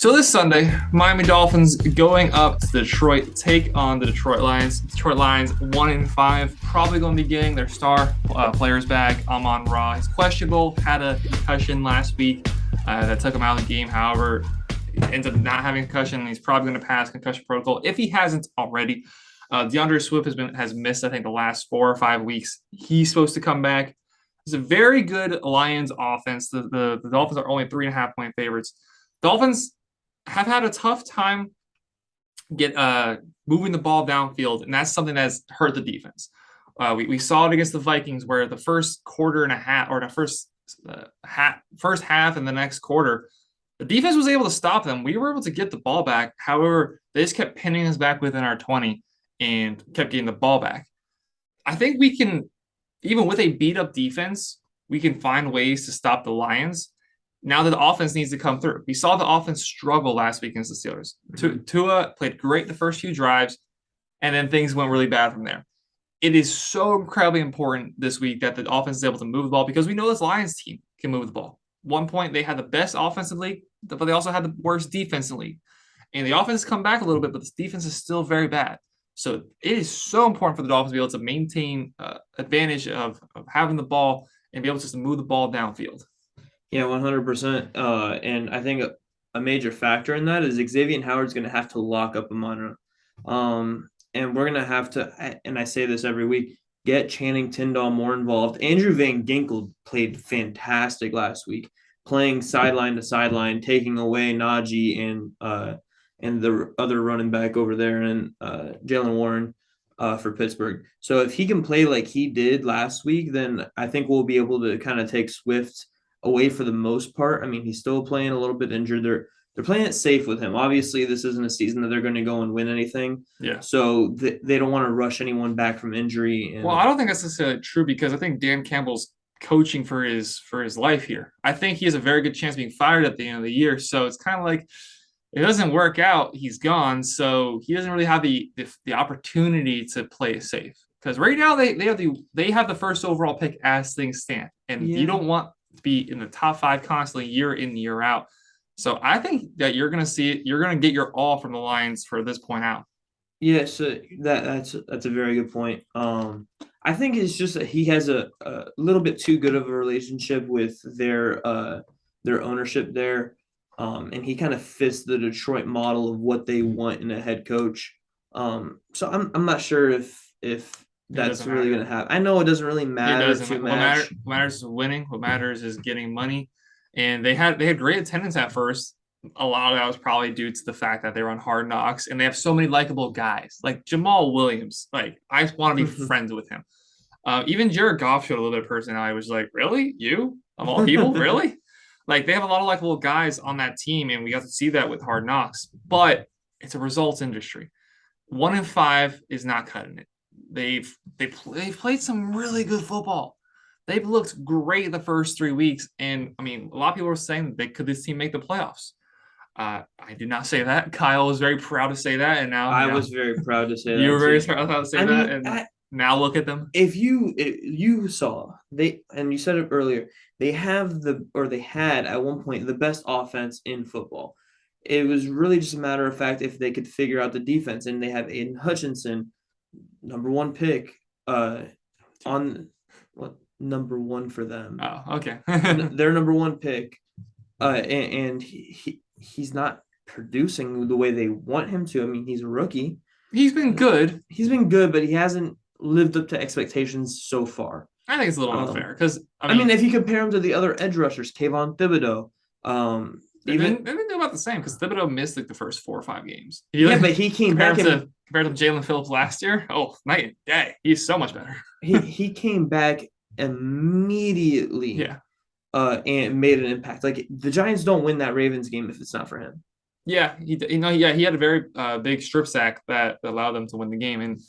So this Sunday, Miami Dolphins going up to Detroit, take on the Detroit Lions. Detroit Lions 1-5, probably going to be getting their star players back. Amon-Ra, he's questionable, had a concussion last week that took him out of the game. However, ends up not having a concussion. He's probably going to pass concussion protocol if he hasn't already. DeAndre Swift has missed, I think, the last 4 or 5 weeks. He's supposed to come back. It's a very good Lions offense. The Dolphins are only 3.5-point favorites. Dolphins have had a tough time moving the ball downfield, and that's something that's hurt the defense. We saw it against the Vikings, where the first quarter and a half, or the first half and the next quarter, the defense was able to stop them. We were able to get the ball back. However, they just kept pinning us back within our 20 and kept getting the ball back. I think we can, even with a beat-up defense, we can find ways to stop the Lions. Now that the offense needs to come through. We saw the offense struggle last week against the Steelers. Tua played great the first few drives, and then things went really bad from there. It is so incredibly important this week that the offense is able to move the ball, because we know this Lions team can move the ball. One point, they had the best offense in the league, but they also had the worst defense in the league. And the offense has come back a little bit, but the defense is still very bad. So it is so important for the Dolphins to be able to maintain advantage of having the ball and be able to just move the ball downfield. Yeah, 100%. And I think a major factor in that is Xavier Howard's going to have to lock up Amon-Ra. And we're going to have to, and I say this every week, get Channing Tindall more involved. Andrew Van Ginkel played fantastic last week, playing sideline to sideline, taking away Najee and the other running back over there, and Jaylen Warren for Pittsburgh. So if he can play like he did last week, then I think we'll be able to kind of take Swift away for the most part. I mean, he's still playing a little bit injured. They're playing it safe with him. Obviously, this isn't a season that they're going to go and win anything. Yeah. So they don't want to rush anyone back from injury. Well, I don't think that's necessarily true, because I think Dan Campbell's coaching for his life here. I think he has a very good chance of being fired at the end of the year. So it's kind of like, it doesn't work out, he's gone. So he doesn't really have the opportunity to play it safe. Because right now they have the first overall pick as things stand, and you don't want to be in the top 5 constantly year in, year out. So I think that you're going to get your all from the Lions for this point out. Yeah, so that's a very good point. I think it's just that he has a little bit too good of a relationship with their ownership there. And he kind of fits the Detroit model of what they want in a head coach. So I'm not sure if that's really going to happen. I know it doesn't really matter too much. What matters is winning. What matters is getting money. And they had great attendance at first. A lot of that was probably due to the fact that they were on Hard Knocks, and they have so many likable guys like Jamal Williams. Like, I want to be friends with him. Even Jared Goff showed a little bit of personality. I was like, really? You? Of all people? Really? Like, they have a lot of likable guys on that team, and we got to see that with Hard Knocks. But it's a results industry. 1-5 is not cutting it. They've played some really good football. They've looked great the first 3 weeks, and I mean, a lot of people were saying could this team make the playoffs? I did not say that. Kyle was very proud to say that, and now I was very proud to say that. You were very proud to say that, and now look at them. If you saw and you said it earlier, they had at one point the best offense in football. It was really just a matter of fact if they could figure out the defense, and they have Aiden Hutchinson, number 1 pick, number 1 for them. Oh, okay. Their number 1 pick, and he's not producing the way they want him to. I mean, he's a rookie. He's been good. But he hasn't lived up to expectations so far. I think it's a little unfair, because I mean, if you compare him to the other edge rushers, Kayvon Thibodeau, they've been doing about the same, because Thibodeau missed like the first 4 or 5 games. But he came back compared to Jalen Phillips last year. Oh, night and day. He's so much better. he came back immediately. Yeah. And made an impact. Like, the Giants don't win that Ravens game if it's not for him. Yeah, he had a very big strip sack that allowed them to win the game. And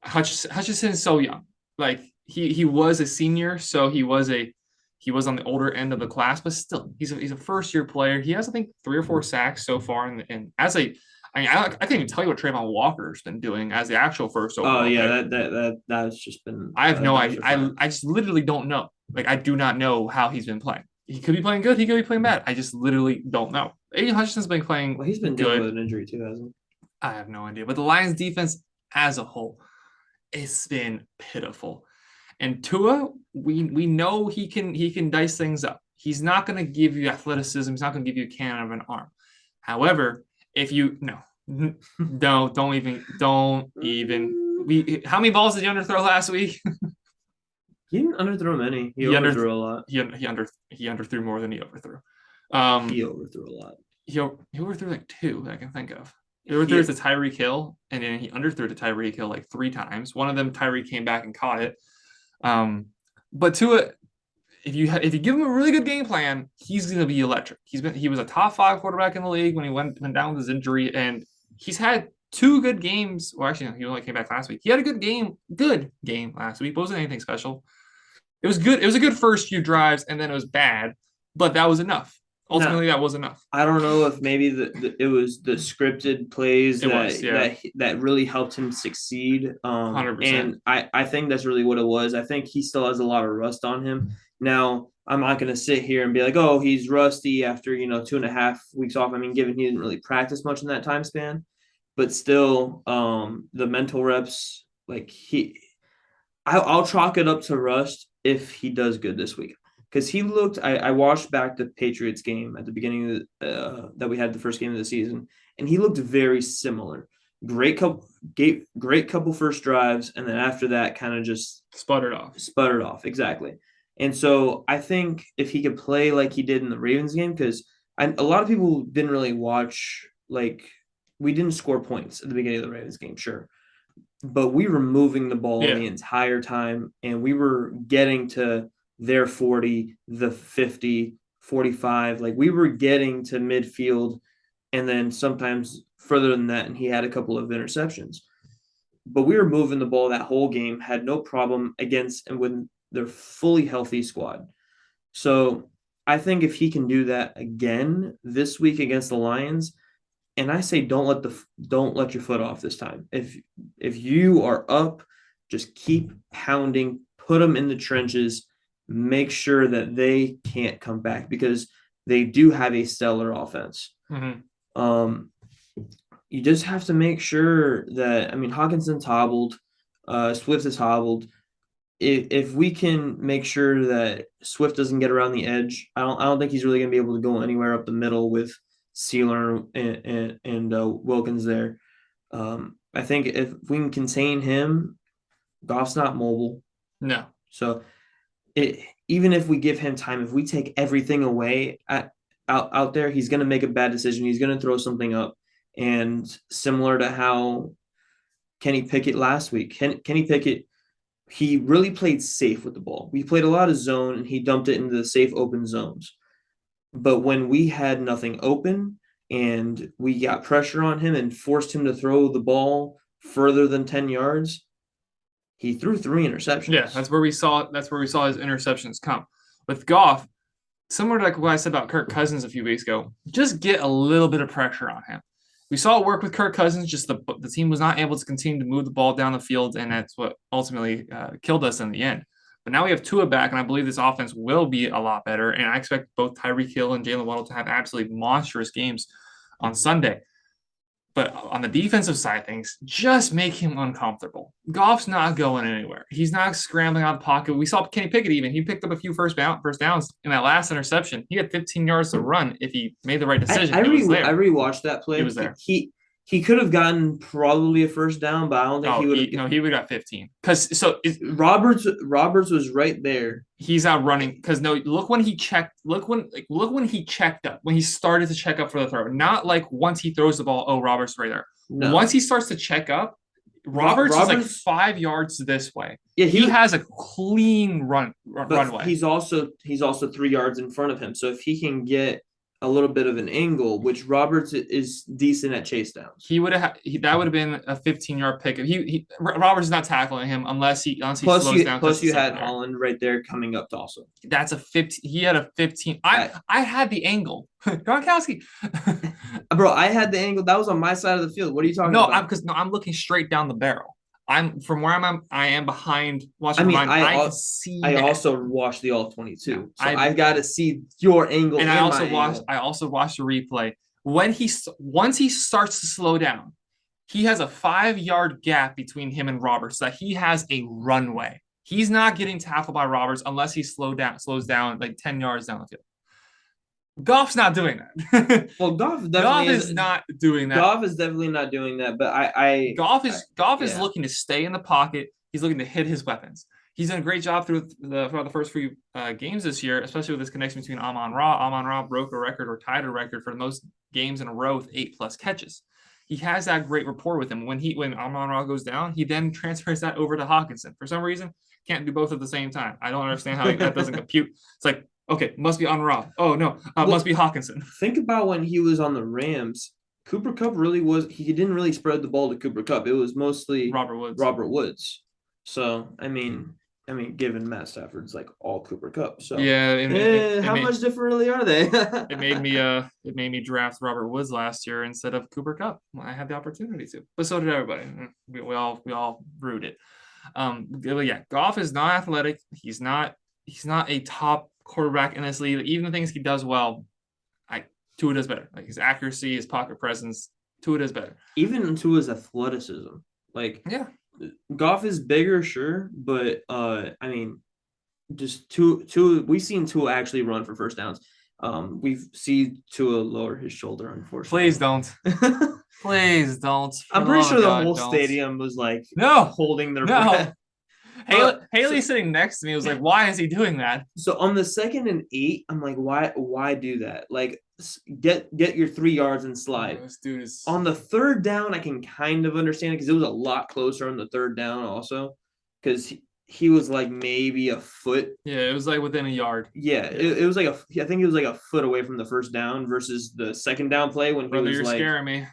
Hutchinson is so young. Like, he was a senior, so he was on the older end of the class, but still, he's a first year player. He has, I think, 3 or 4 sacks so far, and I can't even tell you what Trayvon Walker's been doing as the actual first overall. Oh yeah, that's just been. I have no idea. I just literally don't know. Like, I do not know how he's been playing. he could be playing good. He could be playing bad. I just literally don't know. Aiden Hutchinson's been playing Well, he's been dealing good. with an injury too, hasn't I have no idea. But the Lions defense as a whole, it's been pitiful. And Tua, we know he can dice things up. He's not going to give you athleticism. He's not going to give you a cannon of an arm. However, if you no, don't even. We how many balls did you underthrow last week? he? He didn't underthrow many. He he under overthrew a lot. he underthrew more than he overthrew. He overthrew a lot. He overthrew like two that I can think of. He overthrew it to Tyreek Hill, and then he underthrew it to Tyreek Hill like 3 times. One of them, Tyreek came back and caught it. But Tua, if you give him a really good game plan, he's going to be electric. He was a top 5 quarterback in the league when he went down with his injury, and he's had 2 good games. Well, actually, no, he only came back last week. He had a good game last week. It wasn't anything special. It was good. It was a good first few drives, and then it was bad, but that was enough. Ultimately, that was enough. I don't know if maybe it was the scripted plays that really helped him succeed. 100%. And I think that's really what it was. I think he still has a lot of rust on him. Now, I'm not going to sit here and be like, oh, he's rusty after 2.5 weeks off. I mean, given he didn't really practice much in that time span, but still, the mental reps, like I'll chalk it up to rust if he does good this week. Because he looked, I watched back the Patriots game at the beginning of that we had the first game of the season, and he looked very similar. Great couple first drives, and then after that, kind of just sputtered off. Exactly. And so I think if he could play like he did in the Ravens game, because a lot of people didn't really watch, like, we didn't score points at the beginning of the Ravens game, sure, but we were moving the ball the entire time, and we were getting to their 40, the 50, 45. Like, we were getting to midfield and then sometimes further than that. And he had a couple of interceptions. But we were moving the ball that whole game, had no problem against and with their fully healthy squad. So I think if he can do that again this week against the Lions, and I say don't let your foot off this time. If you are up, just keep pounding, put them in the trenches, make sure that they can't come back because they do have a stellar offense. Mm-hmm. You just have to make sure that, I mean, Hawkinson's hobbled, Swift is hobbled. If we can make sure that Swift doesn't get around the edge, I don't think he's really going to be able to go anywhere up the middle with Sealer and Wilkins there. I think if we can contain him, Goff's not mobile. No. So even if we give him time, if we take everything away out there, he's going to make a bad decision. He's going to throw something up. And similar to how Kenny Pickett last week, Kenny Pickett, he really played safe with the ball. We played a lot of zone, and he dumped it into the safe open zones. But when we had nothing open and we got pressure on him and forced him to throw the ball further than 10 yards, he threw 3 interceptions. Yeah, that's where we saw his interceptions come. With Goff, similar to like what I said about Kirk Cousins a few weeks ago, just get a little bit of pressure on him. We saw it work with Kirk Cousins, just the team was not able to continue to move the ball down the field, and that's what ultimately killed us in the end. But now we have Tua back, and I believe this offense will be a lot better, and I expect both Tyreek Hill and Jalen Waddle to have absolutely monstrous games on Sunday. But on the defensive side of things, just make him uncomfortable. Goff's not going anywhere. He's not scrambling out of the pocket. We saw Kenny Pickett even. He picked up a few first downs in that last interception. He had 15 yards to run if he made the right decision. I rewatched that play. He was there. He could have gotten probably a first down, but I don't think he would have. No, he would have got 15. Roberts was right there. He's out running because look when he checked. Look when he checked up. When he started to check up for the throw, not like once he throws the ball. Oh, Roberts right there. No. Once he starts to check up, Roberts is like 5 yards this way. Yeah, he has a clean runway. He's also 3 yards in front of him. So if he can get a little bit of an angle, which Roberts is decent at chase downs. That would have been a 15-yard pick. Roberts is not tackling him unless he slows down. Plus you had Holland right there coming up to also. That's a 15. He had a 15. I had the angle. Gronkowski. Bro, I had the angle. That was on my side of the field. What are you talking about? I'm looking straight down the barrel. I'm from where I am behind I watching mean, mine. I can see I that. also watched the all Yeah, 22, so I got to see your angle and and my angle. I also watched the replay when once he starts to slow down, he has a 5 yard gap between him and Roberts so that he has a runway. He's not getting tackled by Roberts unless he slows down like 10 yards down the field. Goff's not doing that. Well, Goff Goff definitely is. is not doing that. Goff is definitely not doing that, but Goff is yeah. looking to stay in the pocket. He's looking to hit his weapons. He's done a great job throughout the first few games this year, especially with this connection between Amon Ra. Amon Ra broke a record or tied a record for the most games in a row with 8+ catches. He has that great rapport with him. When Amon Ra goes down, he then transfers that over to Hawkinson. For some reason, can't do both at the same time. I don't understand how that doesn't compute. It's like, okay, must be on Ra. Oh no, must be Hawkinson. Think about when he was on the Rams. Cooper Kupp really was. He didn't really spread the ball to Cooper Kupp. It was mostly Robert Woods. So given Matt Stafford's like all Cooper Kupp. So yeah, how much different really are they? it made me draft Robert Woods last year instead of Cooper Kupp. I had the opportunity to, but so did everybody. We all rooted. But yeah, Goff is not athletic. He's not a top quarterback in this league. Even the things he does well, Tua does better. Like his accuracy, his pocket presence, Tua does better. Even Tua's athleticism. Like yeah, Goff is bigger, sure, but I mean, just Tua. We've seen Tua actually run for first downs. We've seen Tua lower his shoulder, unfortunately. Please don't. Please don't. I'm pretty sure the whole stadium was like holding their breath. Haley sitting next to me was like, why is he doing that? So on the 2nd and 8, I'm like, why do that? Like, get your 3 yards and slide. This dude is... On the 3rd down, I can kind of understand it because it was a lot closer on the 3rd down also because he was like maybe a foot. Yeah, it was like within a yard. Yeah, it was like I think it was like a foot away from the 1st down versus the 2nd down play when he was you're like, scaring me.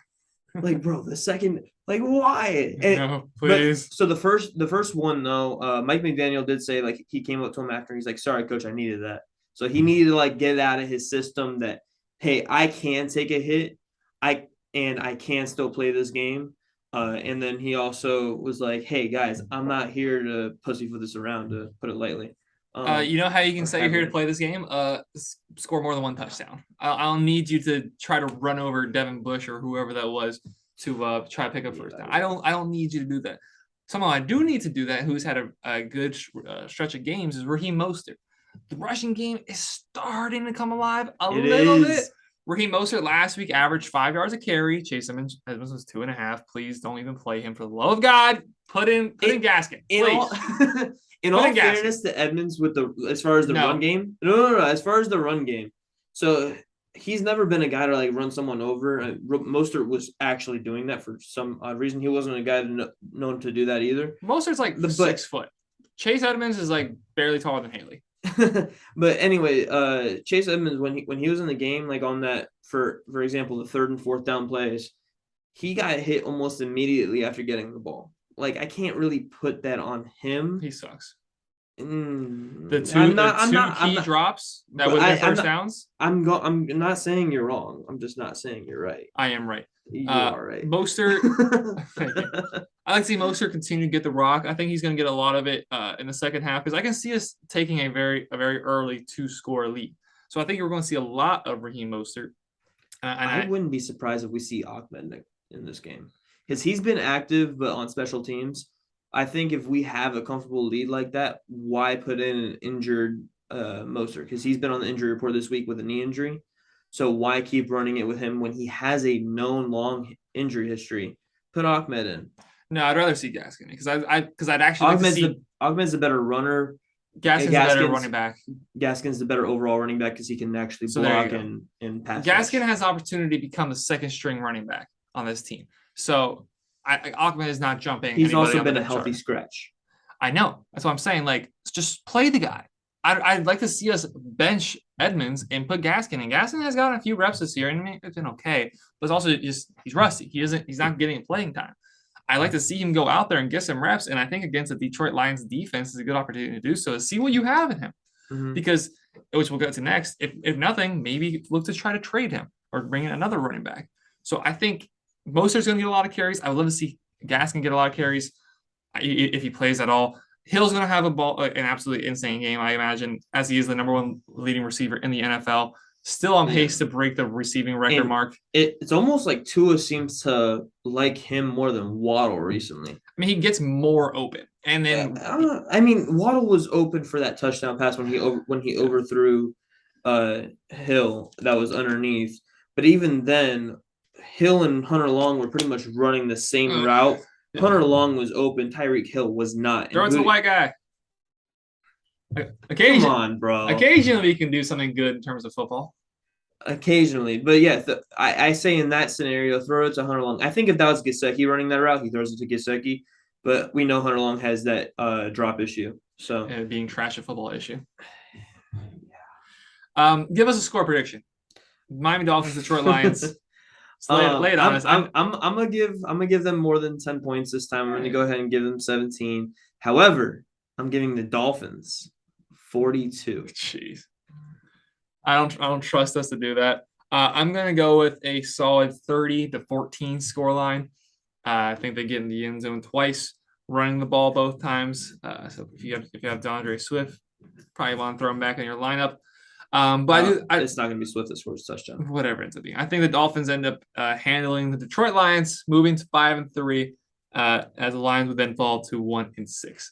Like, bro, the second, like, why? No, please. So the first one though, Mike McDaniel did say like he came up to him after he's like, sorry, coach, I needed that. So he needed to like get out of his system that, hey, I can take a hit, I can still play this game. And then he also was like, hey guys, I'm not here to pussyfoot this around, to put it lightly. You know how you can say you're here to play this game? Score more than 1 touchdown. I'll need you to try to run over Devin Bush or whoever that was to try to pick up first down. I don't need you to do that. Someone I do need to do that, who's had a good stretch of games, is Raheem Mostert. The rushing game is starting to come alive a little bit. Raheem Mostert last week averaged 5 yards a carry. Chase Edmonds was 2.5. Please don't even play him, for the love of God. Put in Gaskin. Please. In all fairness to Edmonds, as far as the run game, no. As far as the run game, so he's never been a guy to like run someone over. Mostert was actually doing that for some odd reason. He wasn't a guy known to do that either. Mostert's like 6 foot. Chase Edmonds is like barely taller than Haley. But anyway, Chase Edmonds when he was in the game, like on that for example, the 3rd and 4th down plays, he got hit almost immediately after getting the ball. Like, I can't really put that on him. He sucks. The two key drops that would have been first downs. I'm not saying you're wrong. I'm just not saying you're right. I am right. You are right. Mostert. I like to see Mostert continue to get the rock. I think he's going to get a lot of it in the second half because I can see us taking a very early 2-score lead. So I think we're going to see a lot of Raheem Mostert. I wouldn't be surprised if we see Ahmed in this game. Because he's been active, but on special teams. I think if we have a comfortable lead like that, why put in an injured Mostert? Because he's been on the injury report this week with a knee injury. So why keep running it with him when he has a known long injury history? Put Ahmed in. No, I'd rather see Gaskin because I'd actually like to see Ahmed's the better runner. Gaskin's the better running back. Gaskin's the better overall running back because he can actually block and pass. Gaskin has opportunity to become the 2nd string running back on this team. So Ahmed is not jumping. He's also been a healthy scratch. I know. That's what I'm saying. Like, just play the guy. I'd like to see us bench Edmonds and put Gaskin in. Gaskin has gotten a few reps this year, and I mean, it's been okay. But it's also just he's rusty. He's not getting playing time. I like to see him go out there and get some reps. And I think against the Detroit Lions defense is a good opportunity to do so. To see what you have in him, because which we'll get to next. If nothing, maybe look to try to trade him or bring in another running back. So I think Mostert's going to get a lot of carries. I would love to see Gaskin get a lot of carries. if he plays at all. Hill's going to have an absolutely insane game, I imagine, as he is the number one leading receiver in the NFL. Still on pace to break the receiving record mark. It's almost like Tua seems to like him more than Waddle recently. I mean, he gets more open, and then I mean, Waddle was open for that touchdown pass when he overthrew Hill that was underneath. But even then, Hill and Hunter Long were pretty much running the same route. Yeah. Hunter Long was open. Tyreek Hill was not. Throw it to the white guy. Come on, bro. Occasionally, you can do something good in terms of football. Occasionally, but yeah, I say in that scenario, throw it to Hunter Long. I think if that was Gesicki running that route, he throws it to Gesicki. But we know Hunter Long has that drop issue. So being trash at football issue. Give us a score prediction. Miami Dolphins, Detroit Lions. Lay it on us. I'm gonna give them more than 10 points this time. I'm gonna go ahead and give them 17. However, I'm giving the Dolphins 42. Jeez. I don't trust us to do that. I'm gonna go with a solid 30-14 scoreline. I think they get in the end zone twice, running the ball both times. So if you have DeAndre Swift, probably want to throw him back in your lineup. But it's not going to be Swift that scores a touchdown. Whatever it ends up being. I think the Dolphins end up handling the Detroit Lions, moving to 5-3, as the Lions would then fall to 1-6.